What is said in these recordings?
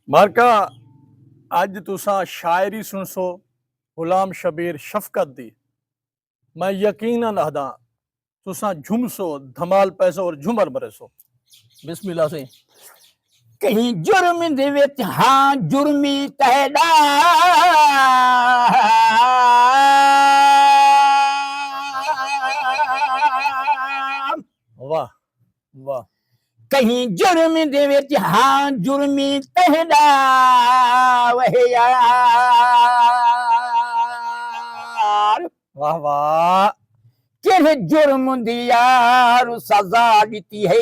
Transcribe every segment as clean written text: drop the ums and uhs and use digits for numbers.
मार्का अज तुसा शायरी सुनसो गुलाम शबीर शफकत दी। मैं यकीनन अदा तुसा झुमसो धमाल पैसो और झुमर बरसो। बिस्मिल्लाह से कहीं जुर्म दे विच हाँ जुर्मी तैदा वाह वाह। कहीं जुर्म दे विच हाँ जुर्मी तैदा वह यार वाह वाह। किस जुर्म दी यार सजा दी है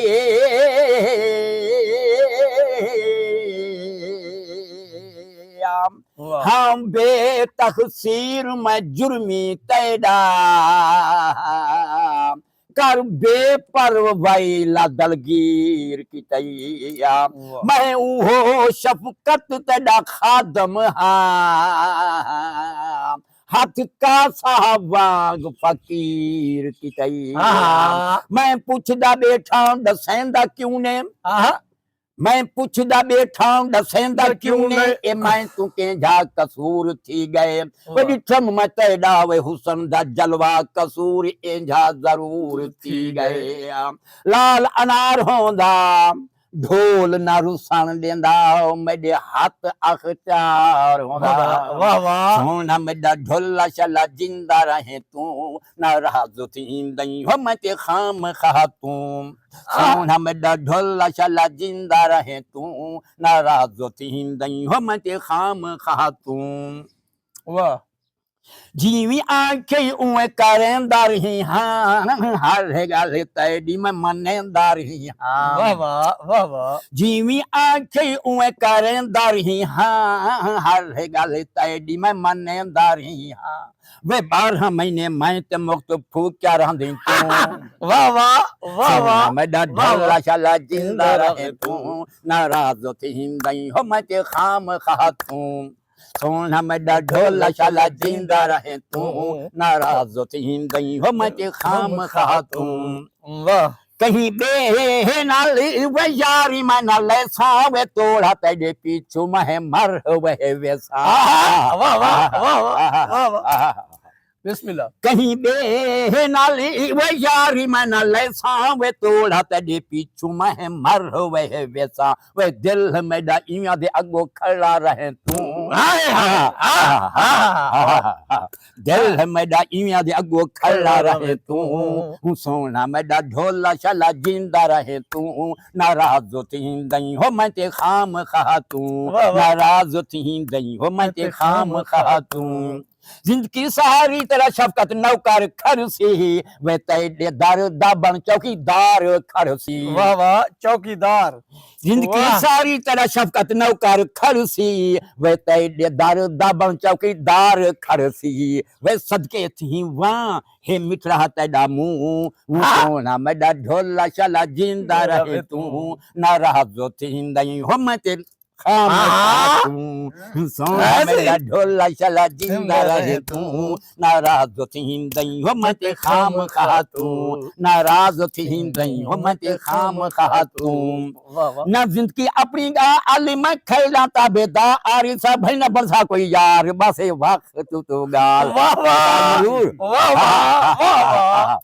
हम बेतकसीर में जुर्मी तैदा कर बेपरवाही ला दलगीर की तैया मैं वो शफकत तेरा खादम हाँ हाथ का साहबाग फकीर की तैया मैं पुछदा बैठा दसेंदा क्यों ने मैं पुछदा बैठा दसेंदा क्यों ने ए मैं तू के जा कसूर थी गए वडी ठम मैं तेरा वे हुसन दा जलवा कसूर ए जा जरूर थी गए लाल अनार होंदा ढोल ना रुसान देंदा मेरे हाथ अखचार होंदा वाह वाह। सोना मेरा ढोला शला जिंदा रहे तू नाराज थी दई हो मैं ते खाम खा तू सोना मेरा ढोला शला जिंदा रहे तू नाराज थी दई हो मैं ते खाम खा तू वाह। जीवी आंखें उए करेंदार ही हाँ हर गल तेरी मैं मनेंदार ही हाँ वाह वाह वाह वाह। जीवी आंखें उए करेंदार ही हाँ हर गल तेरी मैं मनेंदार ही हाँ वे 12 महीने मैं ते मुक्त फूक क्या रह दी तू वाह वाह वाह वाह। मेरा ढोला शाला जिंदा रहे तू नाराज थी दई हो मैं ते खाम खा तू सोना मेरा ढोला शाला जिंदा रहे तू नाराज थी दई हो मैं ते खाम खा तू वाह। कहीं बे नाली वे यारी मैं न ले सावे तोड़ा तेरे पीछू मैं मर वे वैसा वाह वाह वाह वाह वाह। बिस्मिल्लाह। कहीं बे नाली वे यारी मैं न ले सावे तोड़ा तेरे पीछू मैं मर वे वैसा वे दिल मेरा इया दे अगो खड़ा रहे तू दिल मेरा इया दे अगो खड़ा रहे तू सोना मेरा ढोला शला जिंदा रहे तू नाराज थी दई हो मैं ते खाम खा तू नाराज थी दई हो मैं ते खाम खा तू जिंदगी सारी तेरा शफकत नौकर खरसी वे तेरे दर दाबन चौकीदार खरसी वाह वाह। चौकीदार। जिंदगी सारी तेरा शफकत नौकर खरसी वे तेरे दर दाबन चौकीदार खरसी वे सदके थी वाह हे मिठड़ा तेरा मुंह सोना मेरा ढोला शला जिंदा रहे तू नाराज थी दई हो मैं तेरे खाम सोना मेरा ढोला शला जिंदा रहे तू नाराज थी दई हो मैं ते खाम खा तू नाराज थी दई हो मैं ते खाम खा तू ना जिंदगी अपनी गा आली मैं खैला ताबेदा आरी सा भाई ना बरसा कोई यार बसे वक्त तो गाल वाह वाह वाह वाह।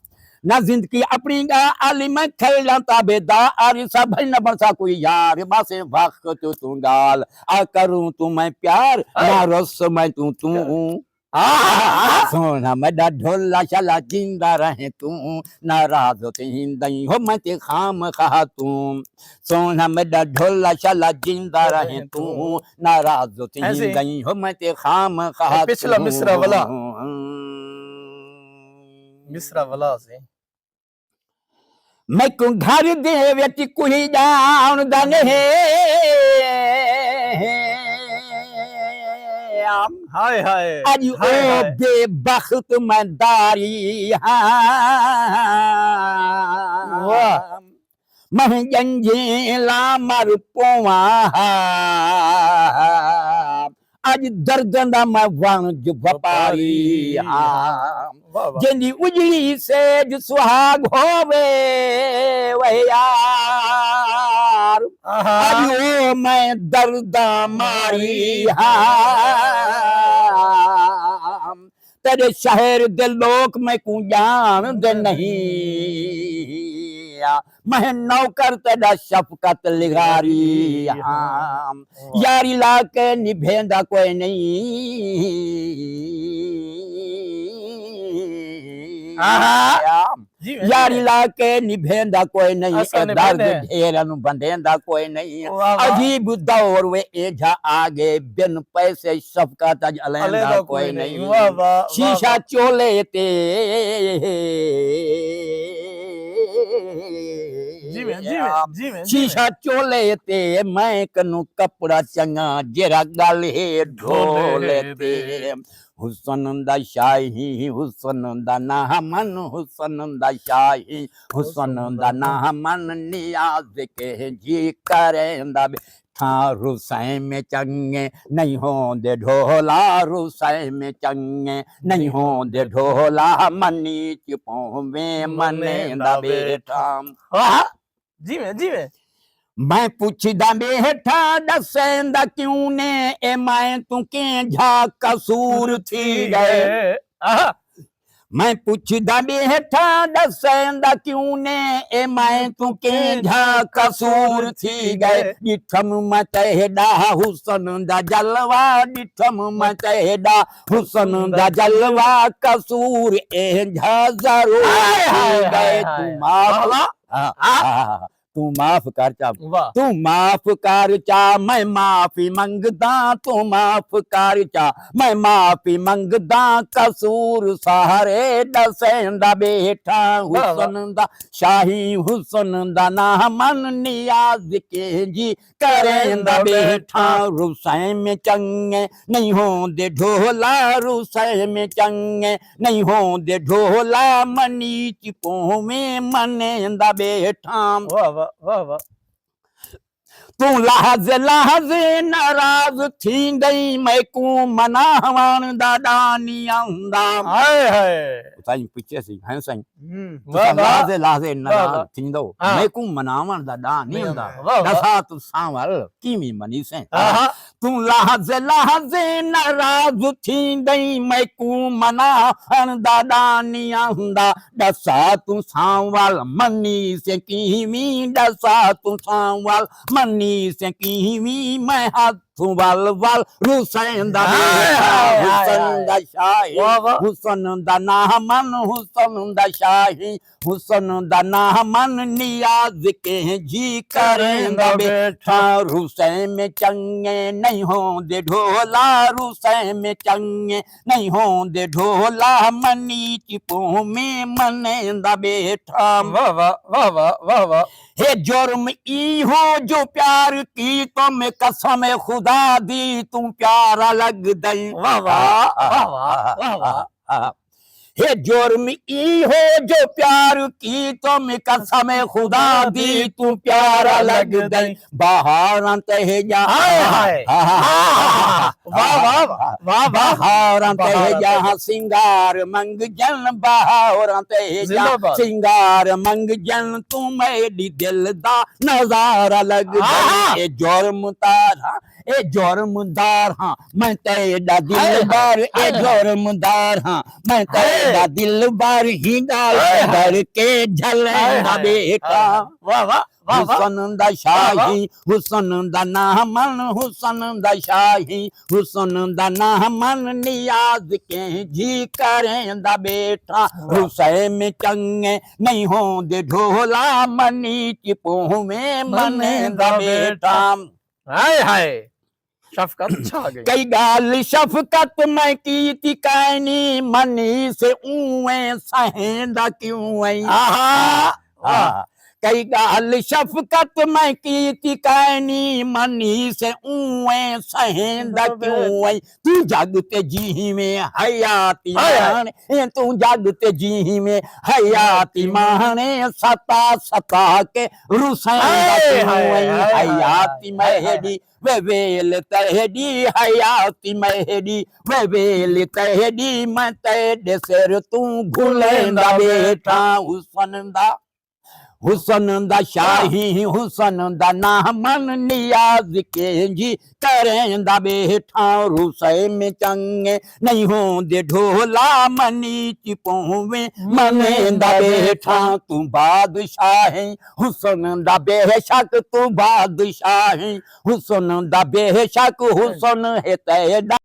ना जिंदगी अपनी गा आली मैं खैला ताबेदा आरी सा भाई ना बरसा कोई यार बसे वक्त तो गाल आ करूं तू मैं प्यार ना रस मैं तू सोना मेरा ढोला शला जिंदा रहे तू नाराज थी दई हो मैं ते खाम खा तू सोना मेरा ढोला शला जिंदा रहे तू नाराज थी दई हो मैं ते खाम खा पिछला मिसरा वाला मिसरा वाला से मैं को घर दे व्यक्ति कोई जान दने हाय हाय आज ओ बेबख्त मैं दारी वाह मैं जंजीला मर पोवा आज दर्दन दा मैं वंज व्यापारी जिंदी उजली से सुहाग होवे वह यार यार अयो मैं दर्दा मारी हाँ तेरे शहर दे लोग मैं को जान दे नहीं मैं नौकर तेरा शफकत लिगारी हाँ यारी लाके निभेंदा कोई नहीं यारी लाके निभेंदा कोई नहीं दर्द ढेरन बंधेंदा कोई नहीं अजीब दौर वे एजा आगे बिन पैसे शफकत अलेंदा कोई नहीं शीशा चोले ते शीशा चोले ते मैं कनु कपड़ा चंगा जेरा गले ढोले ते हुसन दा शाही हुसन दा नामन हुसन दा शाही हुसन दा नामन नियाज के जी करेंदा थारू सै में चंगे नहीं होंदे ढोला रुसै में चंगे नहीं होंदे ढोला मनी चिपों में मनेंदा बेटा जी में मैं पुछदा बेठा दसेंदा क्यों ने ए मैं तू के झा कसूर थी गए मैं पुछदा बेठा दसेंदा क्यों ने ए मैं तू के झा कसूर थी गए डिठम मतेडा हुसन दा जलवा डिठम मतेडा हुसन दा जलवा कसूर ए झा जरूर गए तू माफ कर चा तू माफ कर चा मैं माफी मंगदा तू माफ कर चा मैं माफी मंगदा कसूर सारे दसेंदा बेटा हुसन दा शाही हुसन दा नामन नियाज के जी करेंदा बेटा रुसै में चंगे नहीं होंदे ढोला रुसै में चंगे नहीं होंदे ढोला मनी चिपों में मनेंदा बेटा वाह वाह तू लहज लहज नाराज थी गई मैं को मनावन दादा नियंदा हाय हाय साईं पीछे से हैं साईं लहज लहज नाराज थी दो मैं को मनावन दादा नियंदा दसा तू सांवल कीमी मनी से तू लहज लहज नाराज थी गई मैं को मनावन दादा नियंदा दसा तू सांवल मनी से कीमी दसा तू सांवल मनी से कीवी मैं हाथ वाल वाल हुसैन दा हुसैन दा शाही हुसैन दा नामन हुसैन दा शाही हुसैन दा नामन नियाज के जी करेंदा बेटा हुसैन में चंगे नहीं होंदे ढोला हुसैन में चंगे नहीं होंदे ढोला मनी चिपों में मनेंदा बेटा वाह वाह वाह वाह वाह वाह हे जुर्म ई हो जो प्यार की तुम कसम खुदा दी तुम प्यारा लग दई वाह वाह वाह वाह वाह हे जुर्म ई हो जो प्यार की तुम कसम खुदा दी तू प्यारा लग दई बहार ते जा वाह वाह वाह बहार ते जा सिंगार मंग जन बहार ते जा सिंगार मंग जन तू मेरी दिल दा नजारा लग दई जुर्म तारा ए जुर्मदार हाँ मैं तेरा दिल बार ए जुर्मदार हाँ मैं तेरा दिल बार ही डाल कर के झलेगा बेटा वाह वाह हुसन दा शाही हुसन दा नामन हुसन दा शाही हुसन दा नामन नियाज के जी करेंदा बेटा हुसैन में चंगे नहीं होंदे ढोला मनी चिपों में मनेंदा बेटा हाय हाय शफकत छा गई कई गाल शफकत मैं की थी कहनी मनी से ऊए सहेंदा क्यों आई कई गाल शफकत मैं की थी कहनी मनी से ऊए सहेंदा क्यों आई तू जागते जी में हयाती माने तू जागते जी में हयाती माने सता सता के रुसैंदा क्यों आई हयाती मेहदी वे वेल तहडी हयाती मेहदी वे वेल तहडी मैं तेरे सिर तू घुलेंदा बेटा हुसन दा हुसन दा शाही हुसन दा ना मन नियाज के जी करेंदा बैठा रुसे में चंगे नहीं होंदे ढोला मनी चिपोवे मनेंदा बैठा तू बादशाह हुसन दा बेशक तू बादशाह हुसन दा बेशक हुसन है तेरा